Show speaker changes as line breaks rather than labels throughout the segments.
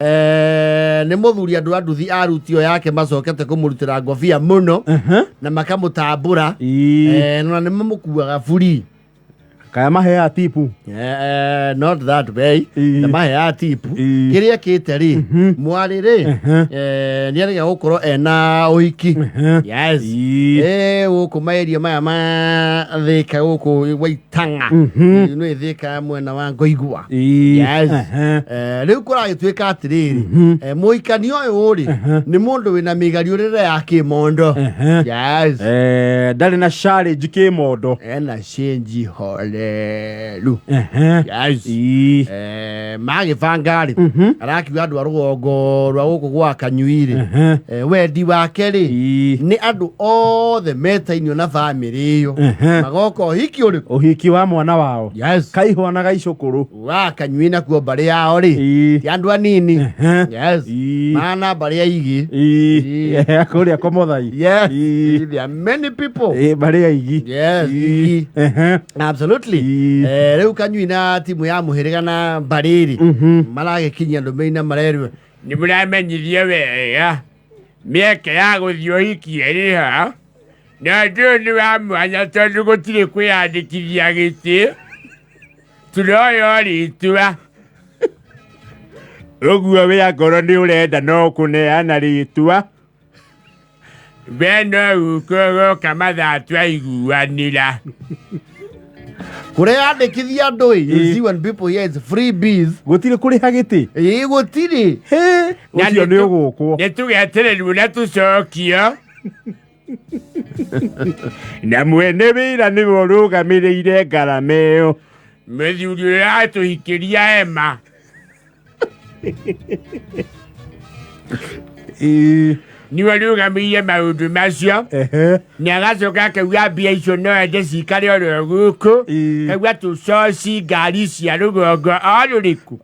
Nĩ mũthuri andũ a nduthi arutio yake macokete kũmũrutĩra ngobia mũno na makamũtambũra na nĩ mamũkuaga buri
kaya mahea tipu
not that way na mahea tipu kĩrĩa kĩte rĩ mwarĩ rĩ nĩ arĩga gũkorwo ena uhiki yes gũkũ maeria maya mathĩka gũkũ Waitanga nĩ thĩka mwena wa Ngoigua yes rĩu kũragĩtuĩka atĩrĩrĩ mũhikani ũyũ rĩ nĩ mũndũ wĩna mĩgariũrĩre ya kĩmondo yes
ndarĩ na challenge kĩmondo
ena change hole lu yes magĩbanga rĩ arakiuga andũ a rũgongo rwa gũkũ gwa Kanyui rĩ wendi wake rĩ nĩ andũ othe metainio na bamĩrĩ ĩyo magoka ũhiki ũrĩkũ
ũhiki wa mwana wao
yes
kaihwa na gaicũkũrũ
wa Kanyui na kuo mbarĩ yao rĩ ti andũ anini yes mana mbarĩ ya igi kũrĩa Komothai yes there are many people
mbarĩ ya igi
yes igi absolutely rĩu Kanyui na timu ya mũhĩrĩga na mbarĩ rĩ maragĩkinyia ndũmĩrĩri marerwo nĩ mũramenyithio wega mĩeke ya gũthiĩ ũhiki ĩrĩ ha na ndũ nĩ wa mwanya tondũ gũtirĩ kwĩyandĩkithia gĩtĩ turoyo rĩtwa ũguo wĩa ngoro nĩ ũrenda no kũneana rĩtwa beno ũkũgũka mathatũ aiguanĩra kũreyandĩkithia andũ you see when people hear it's free bees
gũtirĩ kũrĩha gĩtĩ
gũtirĩ
ũcio nĩ ũgũkwo
nĩ tũgetererwo na tũcokio
na mwene wĩra nĩwe ũrũgamĩrĩire ngarama ĩyo
mũthuri ũrĩa atũhikĩria ema niwe rũgamĩrĩire maũndũ macio nĩ agacoka akauga mbia icio no ende cikare oro gũkũ kauga tũcoci ngari cia rũgongo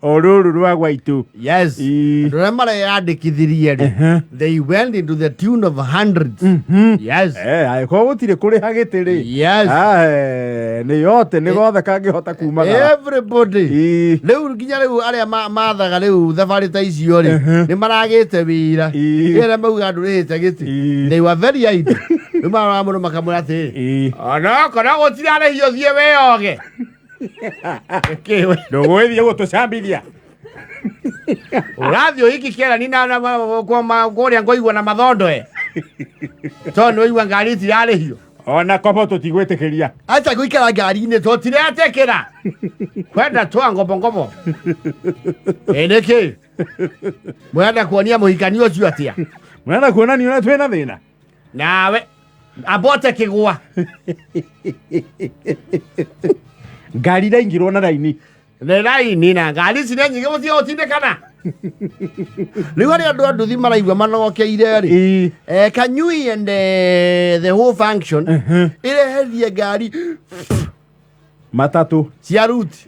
o
rũrũ rwa Gwaitũ
yes andũ arĩa mareyandĩkithirie rĩ they went into the tune of hundreds yes
agĩkorwo gũtirĩ kũrĩha gĩtĩ rĩ
yes
nĩ yote nĩ gothe kangĩhota kumaga
everybody rĩu nginya rĩu arĩa mathaga rĩu thabarĩ ta icio rĩ nĩ maragĩte wĩra ĩrĩa mauga andũ rĩhĩte gĩtĩ they were very idle rĩu marora mũno makamwĩra atĩrĩ ona korwo gũtirĩ arĩhio thiĩ wĩoge
ndũgũgĩthiĩ gũtũcambithia
ũrathiĩ ũhiki kĩerani na kũrĩa Ngoigua na mathondoe tondũ nĩwaigua ngari itirarĩhio
ona kobo tũtigwĩtĩkĩria
acha gũikara ngari-inĩ tũtiretĩkĩra kwenda twa ngombo nĩkĩ mwenda kuonia mũhikani ũcio atĩa
mwenda kuonania ũrĩa twĩna thĩna
nawe abote kĩgwa
ngari iraingĩrwo na raini
nĩ raini na ngari ici nĩ nyingĩ mũtiga gũtindĩkana rĩu harĩ andũ a nduthi maraigua manogokeire rĩ Kanyui and the whole function ĩreherie ngari
matatu
cia ruti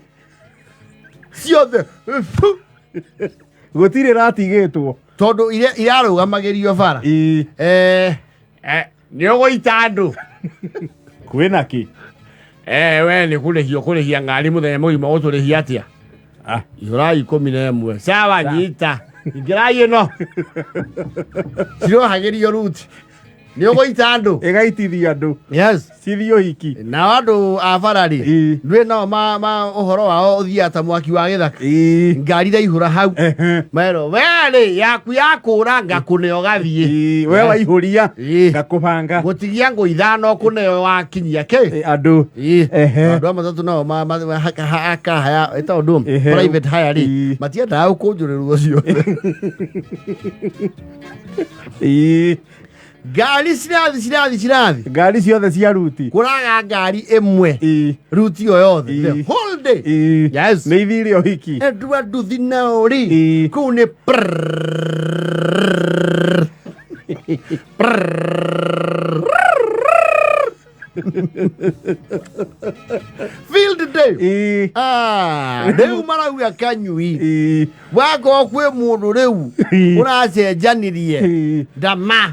ciothe
gũtirĩ ratigĩtwo
tondũ irarũgamagĩrio bara nĩ ũgũita andũ
kwĩna kĩ
we nĩ kũrĩhia ngari mũthenya mũgima gũtũrĩhia atĩa ihũra 11 sawa nyita ingĩrai ĩno cirohagĩrio ruti nĩ ũgũita andũ
ĩgaitithia andũ
yes
cithiĩ ũhiki
nao andũ a bara rĩ ndũĩ nao ũhoro wao ũthiaga ta mwaki wa gĩthaka ngari iraihũra hau merwo we rĩ yaku yakũra ngakũneo gathiĩ
we waihũria ngakũbanga
gũtigia ngũ ithano kũneo wakinyia kĩ
andũ
andũ a matatũ nao akahaya ĩta ũndũ private hire rĩ matiendaga gũkũnjũrĩrwo ũcio ngari cirathi
ngari ciothe cia ruti
kũraga ngari ĩmwe ruti o yothe the whole day yes
nĩ ithire ũhiki
andũ a nduthi nao rĩ kũu nĩ field day rĩu marauga Kanyui wakorwo kwĩ mũndũ rĩu ũracenjanirie ndama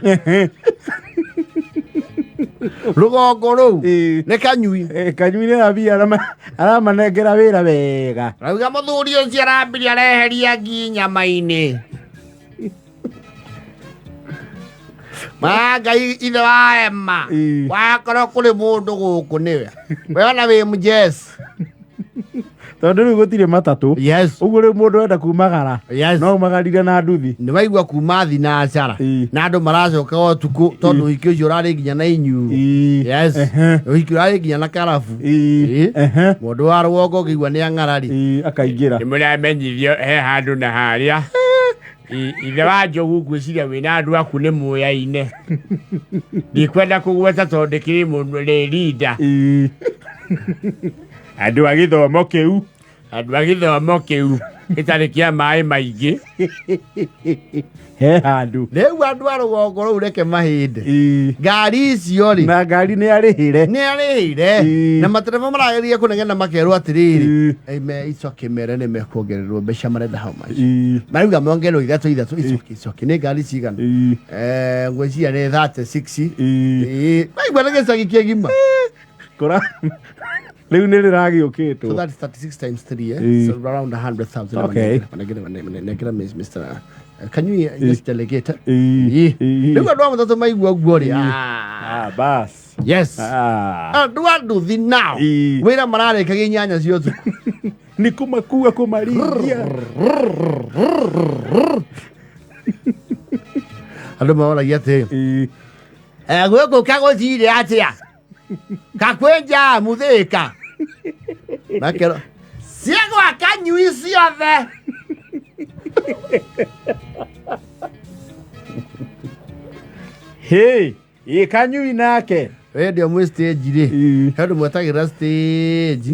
rugongo rou nĩ Kanyui
Kanyui nĩ arabi aramanengera wĩra wega
rauga mũthuri ũcio arambirie areheria ngi nyama-inĩ Ngai ithe wa Emma wakorwo kũrĩ mũndũ gũkũ nĩwe we ona wĩ mũjeci
tondũ rĩu gũtirĩ matatũ ũguo rĩu mũndũ enda kumagara no ũmagarire na nduthi
nĩ waigua kuma thinacara na andũ maracoka ũtukũ tondũ ũhiki ũcio ũrarĩ nginya na inyu ũhiki ũrarĩ nginya na karabu mũndũ wa rũgongo ũkĩigua nĩ ang'arari
akaingĩra
nĩ mũramenyithio he handũ na harĩa ithe wa njogu ngwĩciria wĩna andũ aku nĩ mũoya-inĩ ndikwenda kũgweta tondũ ndĩkĩrĩ mũndũ rĩrinda
andũ a gĩthomo
kĩu gĩtarĩ kĩa maĩ maingĩ
he handũ
rĩu andũ a rũgongo rũu reke mahĩnde ngari icio rĩ
na ngari nĩ
arĩhĩre na matereba marageria kũnegena makerwo atĩrĩrĩ icoke mere nĩ mekuongererwo mbeca marenda how much marauga mongererwo ithatũ icoke nĩ ngari cigana ngwĩciria nĩ 36 waigua nĩ gĩcagi kĩa igima
rĩu nĩ rĩragĩũkĩtwo
so that's 36 times 3 so around 100,000
okay
negera Mr. Kanyui just delegate rĩu andũ a matatũ maigua ũguo rĩ
bas
yes andũ a nduthi now wĩra mararĩkagia inyanya cia ũtukũ
nĩ kũmakua kũmaringia
andũ maoragia atĩ gwĩkũ kagũthirĩ atĩa kakwĩnja mũthĩka makero ciegwa Kanyui ciothe
Kanyui nake
wendio mwĩ stage rĩ he andũ mwetagĩrĩra stage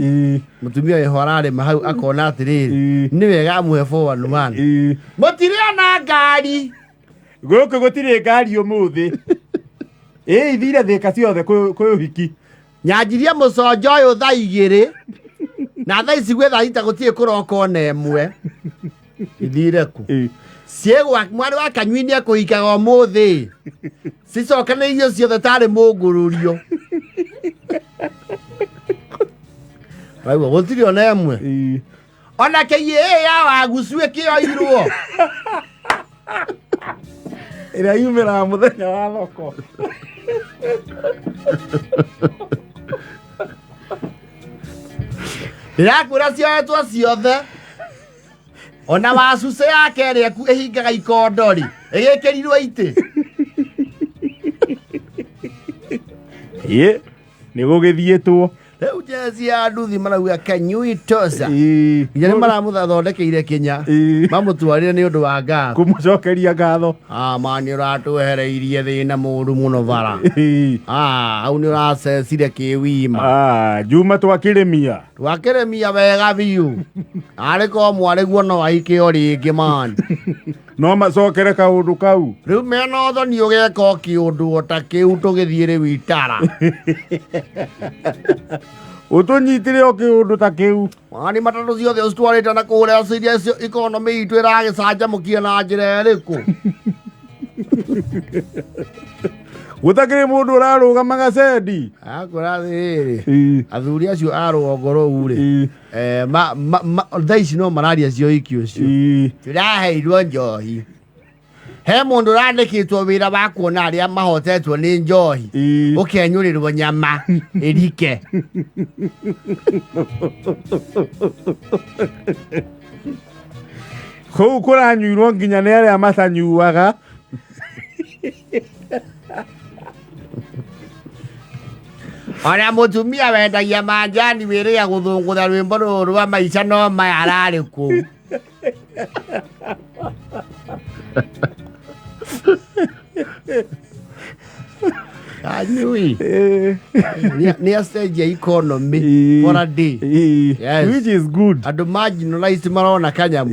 mũtumia wĩho ararĩma hau akona atĩrĩrĩ nĩ wega amũhe 411 mũtirĩ ona ngari
gũkũ gũtirĩ ngari ũmũthĩ ithire thĩka ciothe kwĩ ũhiki
nyanjirie mũconjo ũyũ thaa 2 na thaa ici gwĩ thaa ita gũtirĩ kũroka ona ĩmwe ithire kũ ciegwa mwarĩ wa Kanyui nĩ ekũhikaga ũmũthĩ cicokanĩirio ciothe tarĩ mũngũrũrio raigua gũtirĩ ona ĩmwe ona KA ya wagucu ĩkĩoirwo
ĩrĩa yumĩraga mũthenya wa thoko
ndĩrakwĩra cioetwo ciothe ona wacuce yake ĩrĩa ĩhingaga ikondo rĩ ĩgĩkĩrirwo itĩ
nĩ gũgĩthiĩtwo
rĩu jezi ya nduthi marauga Kanyui tosa nginya nĩ maramũthondekeire kinya mamũtwarire nĩ ũndũ wa ngatho
kũmũcokeria ngatho
mani ũratwehereirie thĩna mũru mũno bara hau nĩ ũracecire kĩwima
Juma twakĩrĩmia
wega biũ arĩ ko mwarĩguo no ahikĩo rĩngĩ mani
no macokere kaũndũ kau
rĩu mena ũthoni ũgeka o kĩũndũ o ta kĩu tũgĩthiĩ rĩu itara
ũtũnyitire o kĩũndũ ta kĩu
mani matatũ ciothe ũcitwarĩte na kũrĩa ciria ikonomi itũ ĩragĩcanjamũkia na njĩra ĩrĩkũ
gũtakĩrĩ mũndũ ũrarũgama gacendi
akwĩra atĩrĩrĩ athuri acio a rũgongo rũu rĩ thaa ici no mararia cia ũhiki ũcio tũraheirwo njohi he mũndũ ũrandĩkĩtwo wĩra wa kuona arĩa mahotetwo nĩ njohi ũkenyũrĩrwo nyama ĩrike
kũu kũranyuirwo nginya nĩ arĩa matanyuaga
ona mũtumia wendagia manjani wĩrĩga gũthũngũtha rwĩmbo rũrũ rwa maica no maya ararĩ kũu Kanyui nĩ stage ya economy for a day
yes. Which is good
andũ marginalized marona kanyamu